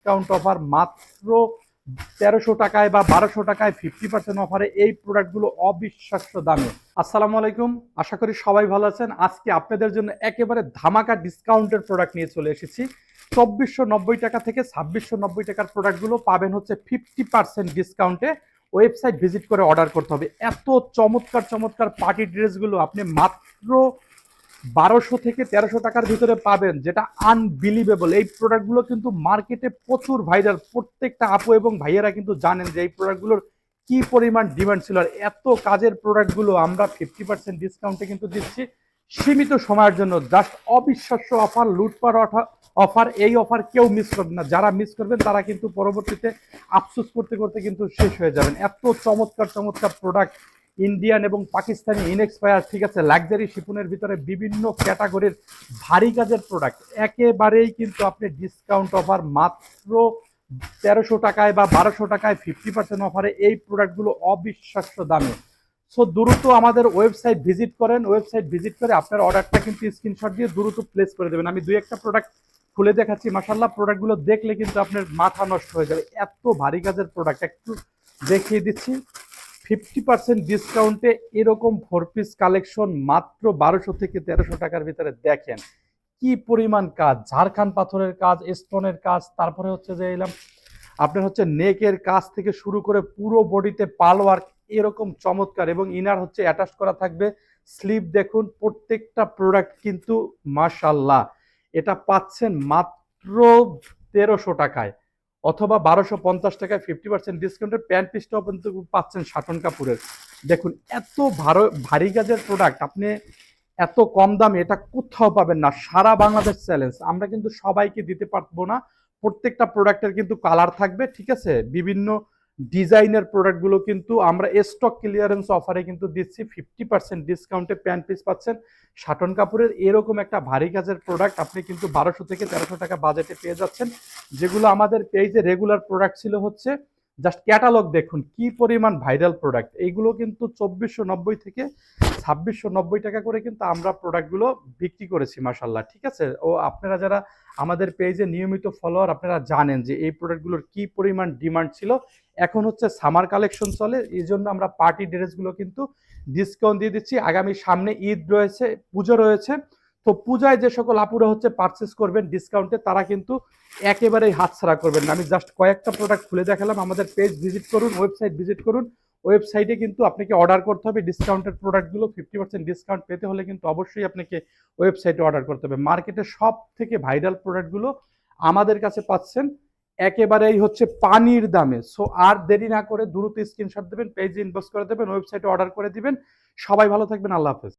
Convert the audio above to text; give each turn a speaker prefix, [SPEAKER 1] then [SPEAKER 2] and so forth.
[SPEAKER 1] Discount offer মাত্র 1300 টাকায় বা 1200 টাকায় 50% অফারে এই প্রোডাক্টগুলো অবিশ্বাস্য দামে। আসসালামু আলাইকুম, আশা করি সবাই ভালো আছেন। আজকে আপনাদের জন্য একেবারে ধামাকা ডিসকাউন্টের প্রোডাক্ট নিয়ে চলে এসেছি। 2490 টাকা থেকে 2690 টাকার প্রোডাক্টগুলো পাবেন হচ্ছে 50% ডিসকাউন্টে। ওয়েবসাইট ভিজিট করে অর্ডার করতে হবে। এত চমৎকার চমৎকার পার্টি ড্রেসগুলো আপনি মাত্র 1200 থেকে 1300 টাকার ভিতরে পাবেন, যেটা আনবিলিভেবল। এই প্রোডাক্টগুলো কিন্তু মার্কেটে প্রচুর ভাইরাল। প্রত্যেকটা আপু এবং ভাইয়েরা কিন্তু জানেন যে এই প্রোডাক্টগুলোর কি পরিমাণ ডিমান্ড ছিল। আর এত কাজের প্রোডাক্টগুলো আমরা 50% ডিসকাউন্টে কিন্তু দিচ্ছি সীমিত সময়ের জন্য। জাস্ট অবিশ্বাস্য অফার, লুটপাট অফার। এই অফার কেউ মিস করবেন না। যারা মিস করবেন তারা কিন্তু পরবর্তীতে আফসোস করতে করতে কিন্তু শেষ হয়ে যাবেন। এত চমৎকার চমৎকার প্রোডাক্ট, ইন্ডিয়ান এবং পাকিস্তানি ইনএক্সপায়ার, ঠিক আছে, লাক্সারি শিপনের ভিতরে বিভিন্ন ক্যাটাগরির ভারী কাজের প্রোডাক্ট একেবারেই কিন্তু আপনি ডিসকাউন্ট অফার মাত্র 1300 টাকায় বা 1200 টাকায় 50% অফারে এই প্রোডাক্টগুলো অবিশ্বাস্য দামে। সো দ্রুত আমাদের ওয়েবসাইট ভিজিট করেন। ওয়েবসাইট ভিজিট করে আপনার অর্ডারটা কিন্তু স্ক্রিনশট দিয়ে দ্রুত প্লেস করে দেবেন। আমি দুই একটা প্রোডাক্ট খুলে দেখাচ্ছি। মাশাআল্লাহ, প্রোডাক্টগুলো দেখলে কিন্তু আপনার মাথা নষ্ট হয়ে যাবে। এত ভারী কাজের প্রোডাক্ট একটু দেখিয়ে দিচ্ছি। 50% ডিসকাউন্টে এরকম 4 পিস কালেকশন মাত্র 1200 থেকে 1300 টাকার ভিতরে। দেখেন কি পরিমাণ কাজ, ঝাড়খান পাথরের কাজ, স্টোনের কাজ, তারপরে হচ্ছে যে এলাম আপনার হচ্ছে নেকের কাজ থেকে শুরু করে পুরো বডিতে পাল ওয়ার্ক এরকম চমৎকার, এবং ইনার হচ্ছে অ্যাটাচ করা থাকবে। স্লিভ দেখুন, প্রত্যেকটা প্রোডাক্ট কিন্তু মাশাআল্লাহ। এটা পাচ্ছেন মাত্র 1300 টাকায় অথবা 1250 টাকায় 50% ডিসকাউন্টের। প্যান্ট পিসটাও কিন্তু পাচ্ছেন শাটন কাপুরের। দেখুন এত ভারী কাজের প্রোডাক্ট আপনি এত কম দামে এটা কোথাও পাবেন না। সারা বাংলাদেশ চ্যালেঞ্জ, আমরা কিন্তু সবাইকে দিতে পারবো না। প্রত্যেকটা প্রোডাক্টের কিন্তু কালার থাকবে, ঠিক আছে। বিভিন্ন ডিজাইনের প্রোডাক্টগুলো কিন্তু আমরা স্টক ক্লিয়ারেন্স অফারে কিন্তু দিচ্ছি 50% ডিসকাউন্টে। প্যান্ট পিস পাচ্ছেন শাটন কাপুরের। এরকম একটা ভারী কাজের প্রোডাক্ট আপনি কিন্তু 1200 থেকে 1300 টাকা বাজেটে পেয়ে যাচ্ছেন। যেগুলো আমাদের পেজে রেগুলার প্রোডাক্ট ছিল হচ্ছে, জাস্ট ক্যাটালগ দেখুন কি পরিমাণ ভাইরাল প্রোডাক্ট। এইগুলো কিন্তু 2490 থেকে 2690 টাকা করে কিন্তু আমরা প্রোডাক্টগুলো বিক্রি করেছি মাশাআল্লাহ, ঠিক আছে। ও আপনারা যারা আমাদের পেজে নিয়মিত ফলোয়ার, আপনারা জানেন যে এই প্রোডাক্টগুলোর কি পরিমাণ ডিমান্ড ছিল। এখন হচ্ছে সামার কালেকশন চলে, এই জন্য আমরা পার্টি ড্রেসগুলো কিন্তু ডিসকাউন্ট দিয়ে দিচ্ছি। আগামী সামনে ঈদ রয়েছে, পুজো রয়েছে। তো পূজায় যে সকল আপুরা হচ্ছে পারচেস করবেন ডিসকাউন্টে, তারা কিন্তু একেবারেই হাতছাড়া করবেন না। আমি জাস্ট কয়েকটা প্রোডাক্ট খুলে দেখালাম। আমাদের পেজ ভিজিট করুন, ওয়েবসাইট ভিজিট করুন। ওয়েবসাইটে কিন্তু আপনাকে অর্ডার করতে হবে ডিসকাউন্টের প্রোডাক্টগুলো। 50% ডিসকাউন্ট পেতে হলে কিন্তু অবশ্যই আপনাকে ওয়েবসাইটে অর্ডার করতে হবে। মার্কেটে সব থেকে ভাইরাল প্রোডাক্টগুলো আমাদের কাছে পাচ্ছেন একেবারেই হচ্ছে পানির দামে। সো আর দেরি না করে দ্রুত স্ক্রিনশট দেবেন, পেজে ইনবক্স করে দেবেন, ওয়েবসাইটে অর্ডার করে দিবেন। সবাই ভালো থাকবেন, আল্লাহ হাফেজ।